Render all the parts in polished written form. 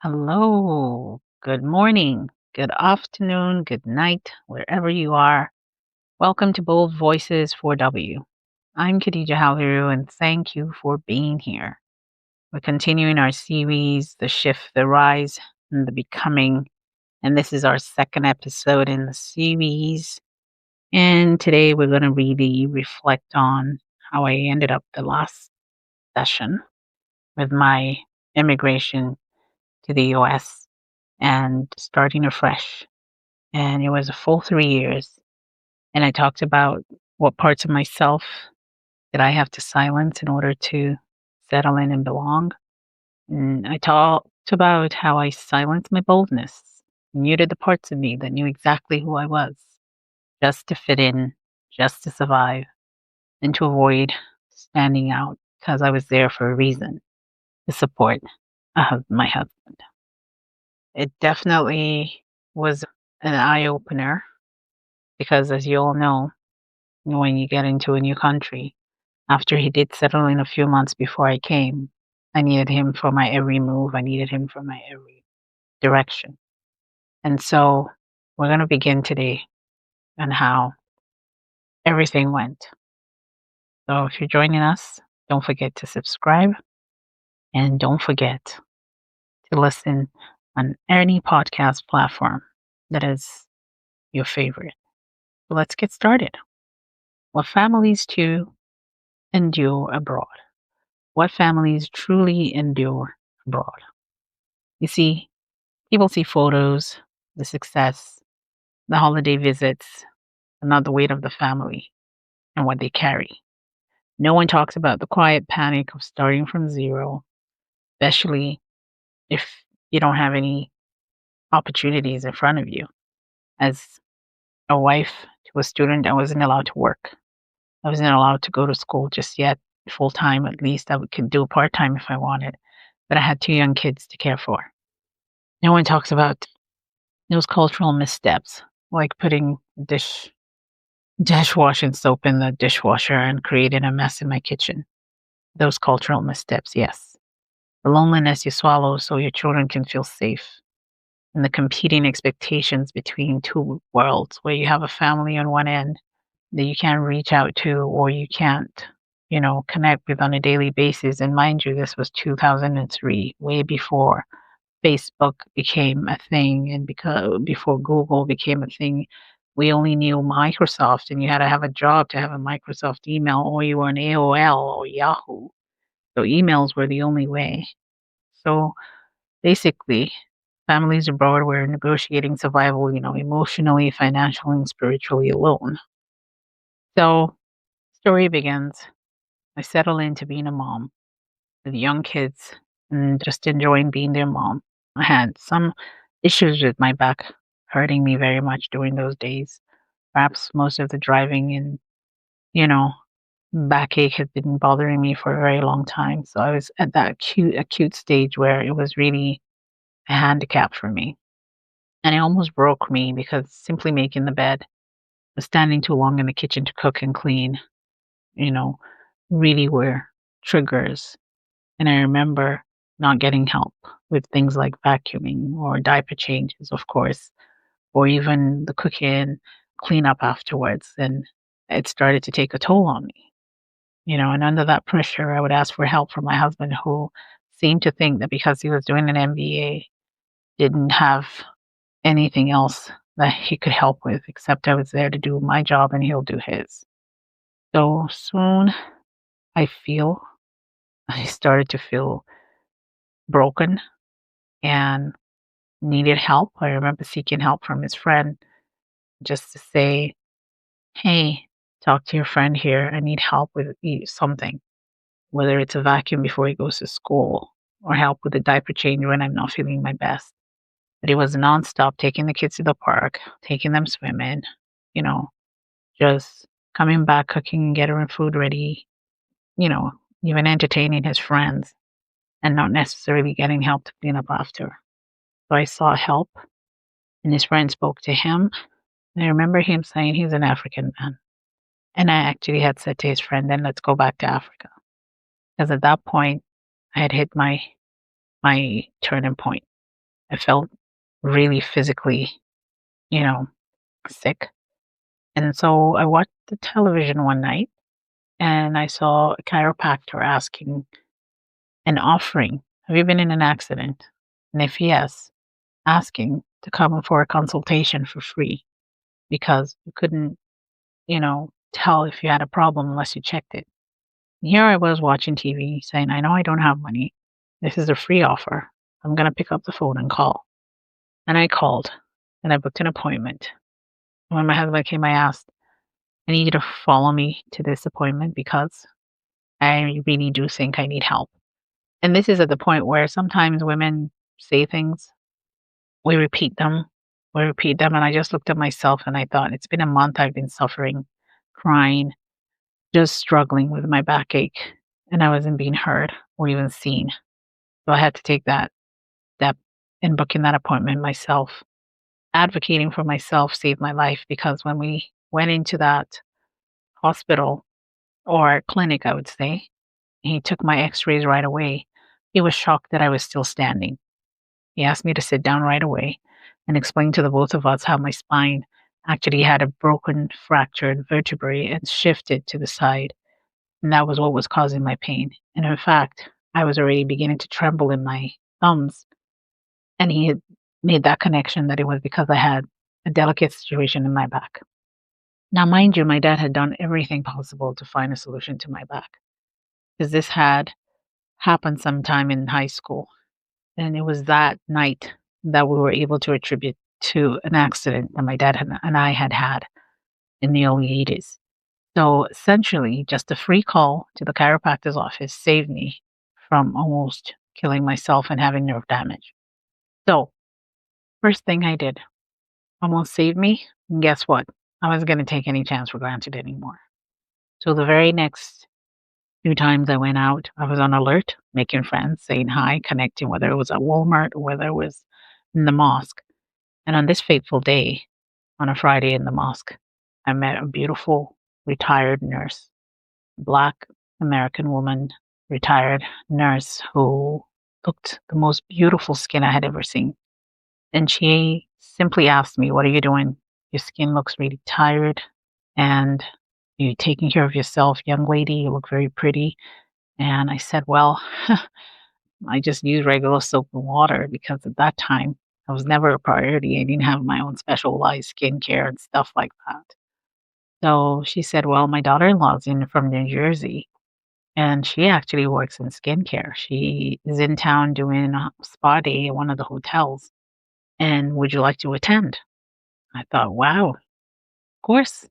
Hello, good morning, good afternoon, good night, wherever you are. Welcome to Bold Voices 4W. I'm Khadijah Haliru, and thank you for being here. We're continuing our series, The Shift, the Rise, and the Becoming. And this is our second episode in the series. And today we're going to really reflect on how I ended up the last session with my immigration to the US and starting afresh. And it was a full 3 years. And I talked about what parts of myself that I have to silence in order to settle in and belong. And I talked about how I silenced my boldness, muted the parts of me that knew exactly who I was, just to fit in, just to survive, and to avoid standing out because I was there for a reason to support my husband. It definitely was an eye opener because, as you all know, when you get into a new country, after he did settle in a few months before I came, I needed him for my every move. I needed him for my every direction. And so we're going to begin today on how everything went. So if you're joining us, don't forget to subscribe and don't forget to listen on any podcast platform that is your favorite. So let's get started. What families to endure abroad. What families truly endure abroad. You see, people see photos, the success, the holiday visits, but not the weight of the family and what they carry. No one talks about the quiet panic of starting from zero, especially if you don't have any opportunities in front of you. As a wife to a student, I wasn't allowed to work. I wasn't allowed to go to school just yet, full time at least. I could do part time if I wanted, but I had two young kids to care for. No one talks about those cultural missteps, like putting dishwashing soap in the dishwasher and creating a mess in my kitchen. Those cultural missteps, yes. The loneliness you swallow so your children can feel safe. And the competing expectations between two worlds where you have a family on one end that you can't reach out to or you can't, connect with on a daily basis. And mind you, this was 2003, way before Facebook became a thing and because before Google became a thing. We only knew Microsoft, and you had to have a job to have a Microsoft email, or you were an AOL or Yahoo. So emails were the only way. So basically, families abroad were negotiating survival, emotionally, financially, and spiritually alone. So story begins. I settle into being a mom with young kids and just enjoying being their mom. I had some issues with my back hurting me very much during those days. Perhaps most of the driving and, you know, backache had been bothering me for a very long time. So I was at that acute stage where it was really a handicap for me. And it almost broke me because simply making the bed, standing too long in the kitchen to cook and clean, you know, really were triggers. And I remember not getting help with things like vacuuming or diaper changes, of course, or even the cooking, cleanup afterwards. And it started to take a toll on me, and under that pressure, I would ask for help from my husband, who seemed to think that because he was doing an MBA, didn't have anything else that he could help with, except I was there to do my job and he'll do his. So soon I feel, I started to feel broken and needed help. I remember seeking help from his friend just to say, "Hey, talk to your friend here. I need help with something, whether it's a vacuum before he goes to school or help with the diaper change when I'm not feeling my best." But it was nonstop taking the kids to the park, taking them swimming, you know, just coming back, cooking and getting food ready, you know, even entertaining his friends and not necessarily getting help to clean up after. So I sought help and his friend spoke to him. And I remember him saying he's an African man. And I actually had said to his friend, then let's go back to Africa. Because at that point, I had hit my turning point. I felt really physically, you know, sick. And so I watched the television one night and I saw a chiropractor asking and offering, "Have you been in an accident? And if yes, asking to come for a consultation for free because you couldn't, tell if you had a problem unless you checked it." And here I was watching TV saying, I know I don't have money. This is a free offer. I'm going to pick up the phone and call. And I called and I booked an appointment. When my husband came, I asked, I need you to follow me to this appointment because I really do think I need help. And this is at the point where sometimes women say things, we repeat them, we repeat them. And I just looked at myself and I thought, it's been a month I've been suffering, crying, just struggling with my backache. And I wasn't being heard or even seen. So I had to take that step in booking that appointment myself. Advocating for myself saved my life because when we went into that hospital or clinic, I would say, he took my x rays right away. He was shocked that I was still standing. He asked me to sit down right away and explain to the both of us how my spine actually had a broken, fractured vertebrae and shifted to the side. And that was what was causing my pain. And in fact, I was already beginning to tremble in my thumbs. And he had made that connection that it was because I had a delicate situation in my back. Now, mind you, my dad had done everything possible to find a solution to my back because this had happened sometime in high school. And it was that night that we were able to attribute to an accident that my dad and I had had in the early 80s. So essentially, just a free call to the chiropractor's office saved me from almost killing myself and having nerve damage. So, first thing I did almost saved me. And guess what? I wasn't going to take any chance for granted anymore. So, the very next few times I went out, I was on alert, making friends, saying hi, connecting, whether it was at Walmart or whether it was in the mosque. And on this fateful day, on a Friday in the mosque, I met a beautiful retired nurse, Black American woman, retired nurse who looked the most beautiful skin I had ever seen. And she simply asked me, "What are you doing? Your skin looks really tired and you're taking care of yourself, young lady. You look very pretty." And I said, "Well, I just use regular soap and water because at that time I was never a priority. I didn't have my own specialized skincare and stuff like that." So she said, "Well, my daughter-in-law's in from New Jersey and she actually works in skincare. She is in town doing a spa day at one of the hotels. And would you like to attend?" I thought, wow, of course.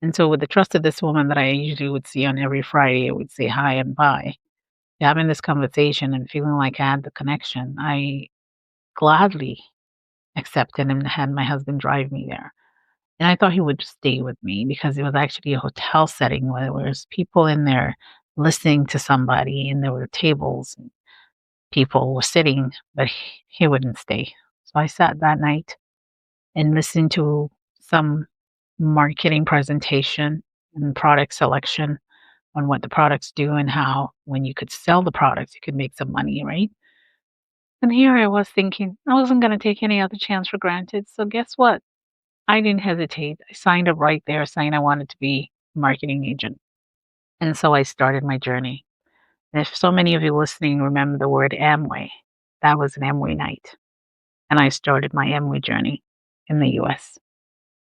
And so with the trust of this woman that I usually would see on every Friday, I would say hi and bye. Having this conversation and feeling like I had the connection, I gladly accepted and had my husband drive me there. And I thought he would stay with me because it was actually a hotel setting where there was people in there listening to somebody and there were tables and people were sitting, but he wouldn't stay. So I sat that night and listened to some marketing presentation and product selection on what the products do and how when you could sell the products, you could make some money, right? And here I was thinking I wasn't going to take any other chance for granted. So guess what? I didn't hesitate. I signed up right there saying I wanted to be a marketing agent. And so I started my journey. And if so many of you listening remember the word Amway, that was an Amway night. And I started my Amway journey in the US.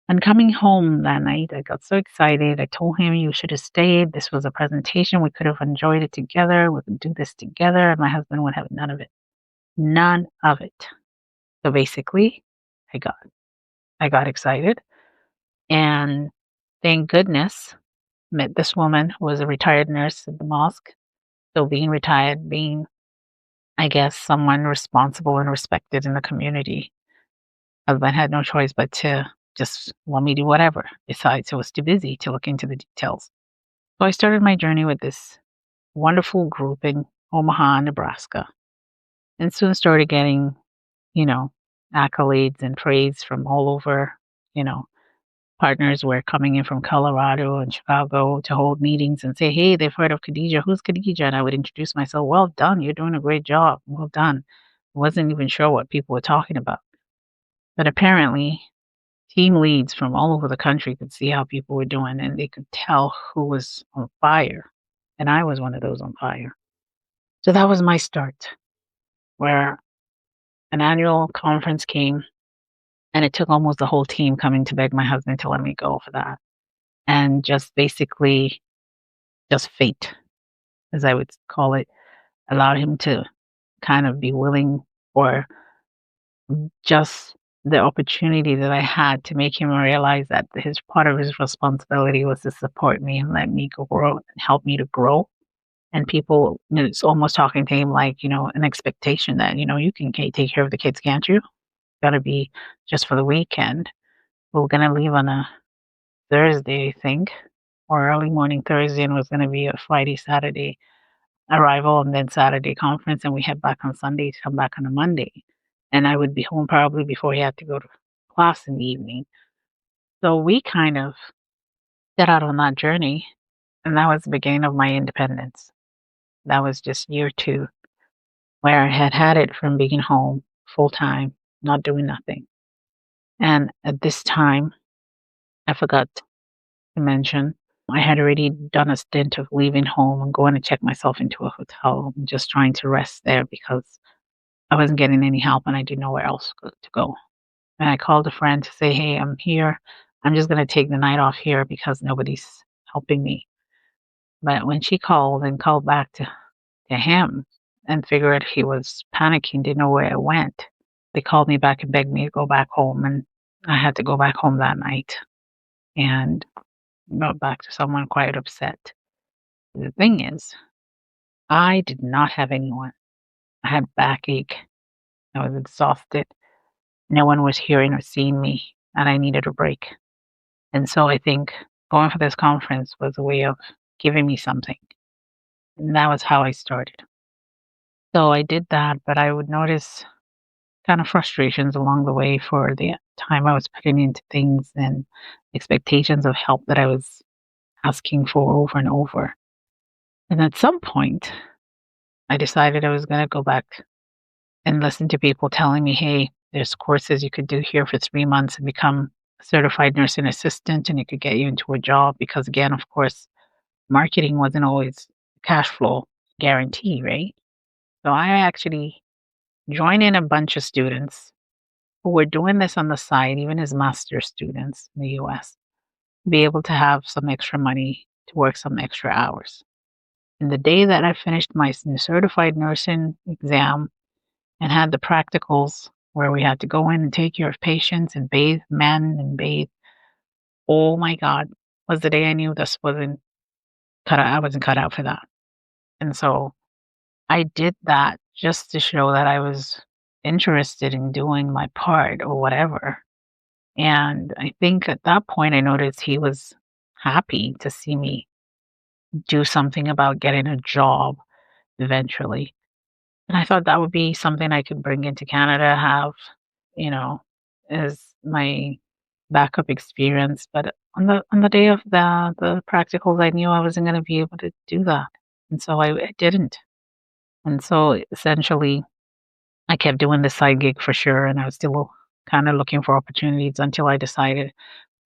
And coming home that night, I got so excited. I told him, "You should have stayed. This was a presentation. We could have enjoyed it together. We could do this together." And my husband would have none of it. None of it. So basically, I got I got excited. And thank goodness, met this woman who was a retired nurse at the mosque. So being retired, being, I guess, someone responsible and respected in the community, husband had no choice but to just let me do whatever. Besides, I was too busy to look into the details. So I started my journey with this wonderful group in Omaha, Nebraska, and soon started getting, you know, accolades and praise from all over. You know, partners were coming in from Colorado and Chicago to hold meetings and say, "Hey, they've heard of Khadija. Who's Khadija?" And I would introduce myself. "Well done. You're doing a great job. Well done." Wasn't even sure what people were talking about. But apparently, team leads from all over the country could see how people were doing and they could tell who was on fire. And I was one of those on fire. So that was my start, where an annual conference came and it took almost the whole team coming to beg my husband to let me go for that. And just basically, just fate, as I would call it, allowed him to kind of be willing, or just the opportunity that I had to make him realize that his part of his responsibility was to support me and let me grow and help me to grow. And people, it's almost talking to him like, an expectation that, you can take care of the kids, can't you? Gotta be just for the weekend. We are gonna leave on a Thursday, I think, or early morning Thursday, and it was gonna be a Friday, Saturday arrival and then Saturday conference, and we head back on Sunday to come back on a Monday. And I would be home probably before he had to go to class in the evening. So we kind of set out on that journey, and that was the beginning of my independence. That was just year 2, where I had had it from being home full time, not doing nothing. And at this time, I forgot to mention, I had already done a stint of leaving home and going to check myself into a hotel and just trying to rest there because I wasn't getting any help and I didn't know where else to go. And I called a friend to say, "Hey, I'm here. I'm just going to take the night off here because nobody's helping me." But when she called and called back to him and figured he was panicking, didn't know where I went, they called me back and begged me to go back home. And I had to go back home that night and got back to someone quite upset. The thing is, I did not have anyone. I had backache. I was exhausted. No one was hearing or seeing me, and I needed a break. And so I think going for this conference was a way of giving me something. And that was how I started. So I did that, but I would notice kind of frustrations along the way for the time I was putting into things and expectations of help that I was asking for over and over. And at some point, I decided I was going to go back and listen to people telling me, hey, there's courses you could do here for 3 months and become a certified nursing assistant and it could get you into a job. Because again, of course, marketing wasn't always cash flow guarantee, right? So I actually joined in a bunch of students who were doing this on the side, even as master's students in the US, to be able to have some extra money to work some extra hours. And the day that I finished my certified nursing exam and had the practicals where we had to go in and take care of patients and bathe men and bathe, oh my God, was the day I knew this wasn't cut out. I wasn't cut out for that. And so I did that just to show that I was interested in doing my part or whatever. And I think at that point, I noticed he was happy to see me do something about getting a job eventually. And I thought that would be something I could bring into Canada, have, you know, as my backup experience. But on the day of the practicals, I knew I wasn't going to be able to do that, and so I didn't. And so essentially, I kept doing the side gig for sure, and I was still kind of looking for opportunities until I decided,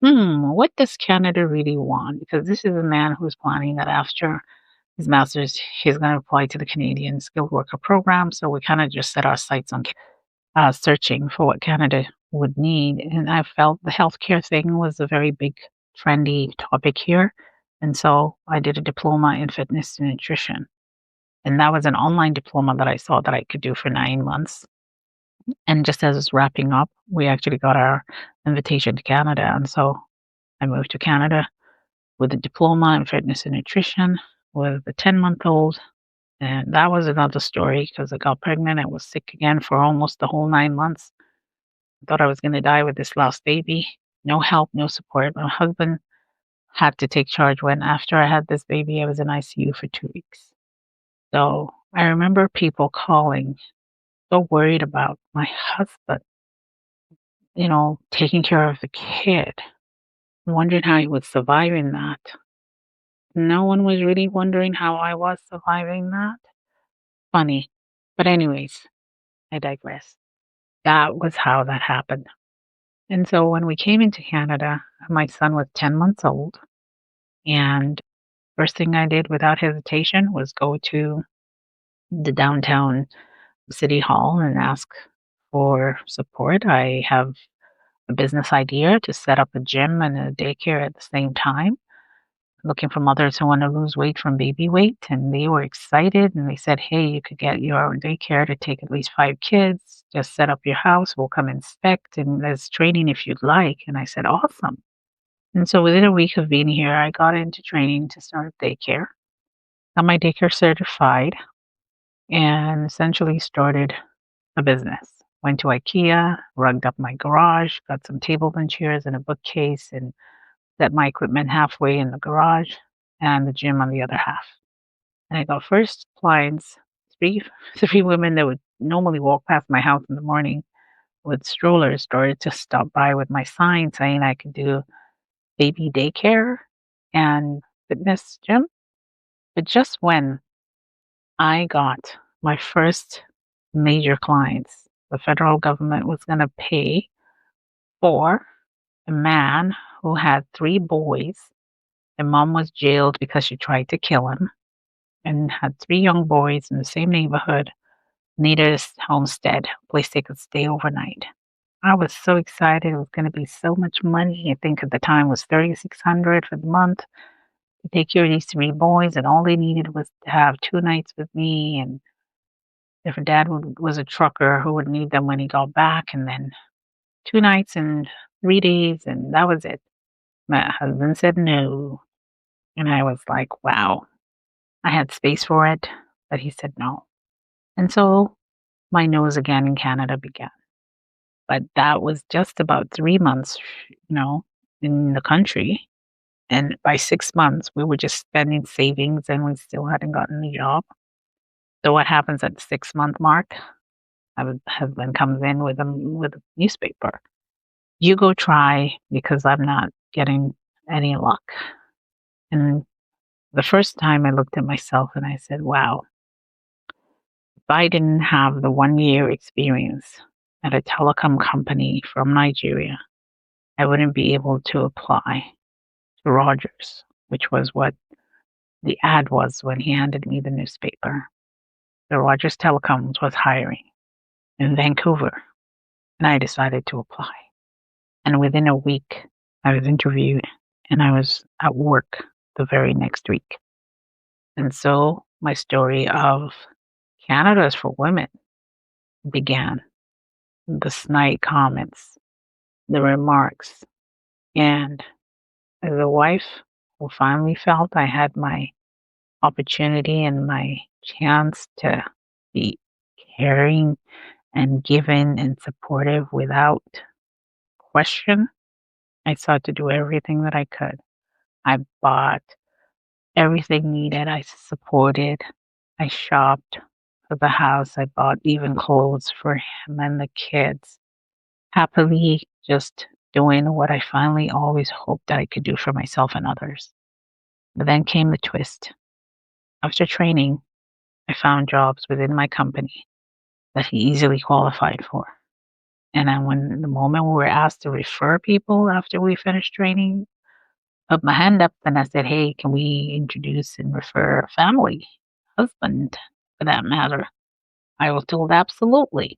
what does Canada really want? Because this is a man who's planning that after his master's, he's going to apply to the Canadian Skilled Worker Program. So we kind of just set our sights on searching for what Canada would need. And I felt the healthcare thing was a very big, trendy topic here. And so I did a diploma in fitness and nutrition. And that was an online diploma that I saw that I could do for 9 months. And just as it's wrapping up, we actually got our invitation to Canada. And so I moved to Canada with a diploma in fitness and nutrition with a 10-month-old. And that was another story because I got pregnant. I was sick again for almost the whole 9 months. I thought I was going to die with this last baby. No help, no support. My husband had to take charge when, after I had this baby, I was in ICU for 2 weeks. So I remember people calling, so worried about my husband, taking care of the kid, wondering how he was surviving that. No one was really wondering how I was surviving that. Funny. But anyways, I digress. That was how that happened. And so when we came into Canada, my son was 10 months old. And first thing I did without hesitation was go to the downtown city hall and ask for support. I have a business idea to set up a gym and a daycare at the same time, looking for mothers who want to lose weight from baby weight. And they were excited and they said, hey, you could get your daycare to take at least 5 kids. Just set up your house. We'll come inspect and there's training if you'd like. And I said, awesome. And so within a week of being here, I got into training to start daycare, got my daycare certified, and essentially started a business. Went to IKEA, rugged up my garage, got some tables and chairs and a bookcase, and set my equipment halfway in the garage and the gym on the other half. And I got first clients, three three women that would normally walk past my house in the morning with strollers started to stop by with my sign saying I could do baby daycare and fitness gym. But just when I got my first major clients, the federal government was going to pay for a man who had 3 boys. The mom was jailed because she tried to kill him and had 3 young boys in the same neighborhood, needed a homestead, a place they could stay overnight. I was so excited. It was going to be so much money. I think at the time was 3,600 for the month to take care of these 3 boys, and all they needed was to have 2 nights with me. And if her dad was a trucker who would need them when he got back, and then 2 nights and 3 days, and that was it. My husband said no, and I was like, wow. I had space for it, but he said no. And so my nose again in Canada began. But that was just about 3 months, in the country. And by 6 months, we were just spending savings and we still hadn't gotten a job. So what happens at the 6 month mark? My husband comes in with a newspaper. You go try because I'm not getting any luck. And the first time I looked at myself and I said, wow, if I didn't have the 1 year experience at a telecom company from Nigeria, I wouldn't be able to apply to Rogers, which was what the ad was when he handed me the newspaper. The Rogers Telecoms was hiring in Vancouver, and I decided to apply. And within a week, I was interviewed and I was at work the very next week. And so my story of Canada is for women began. The snide comments, the remarks, and as a wife who finally felt I had my opportunity and my chance to be caring and giving and supportive without question, I sought to do everything that I could. I bought everything needed. I supported. I shopped for the house. I bought even clothes for him and the kids. Happily just doing what I finally always hoped I could do for myself and others. But then came the twist. After training, I found jobs within my company that he easily qualified for. And then when the moment we were asked to refer people after we finished training, put my hand up and I said, hey, can we introduce and refer a family, husband for that matter? I was told absolutely.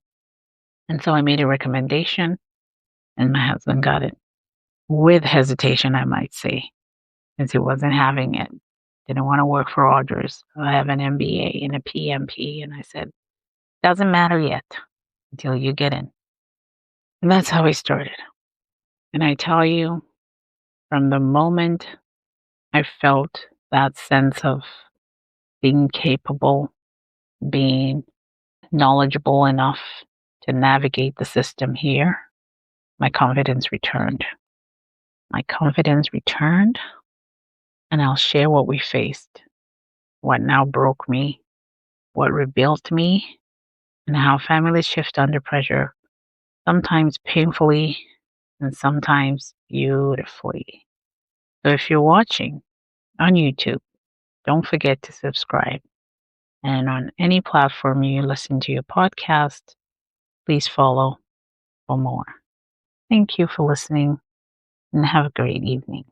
And so I made a recommendation and my husband got it with hesitation, I might say, since he wasn't having it. Didn't want to work for Rogers. I have an MBA and a PMP. And I said, doesn't matter yet until you get in. And that's how I started. And I tell you, from the moment I felt that sense of being capable, being knowledgeable enough to navigate the system here, my confidence returned. My confidence returned, and I'll share what we faced, what now broke me, what rebuilt me, and how families shift under pressure, sometimes painfully and sometimes beautifully. So if you're watching on YouTube, don't forget to subscribe. And on any platform you listen to your podcast, please follow for more. Thank you for listening and have a great evening.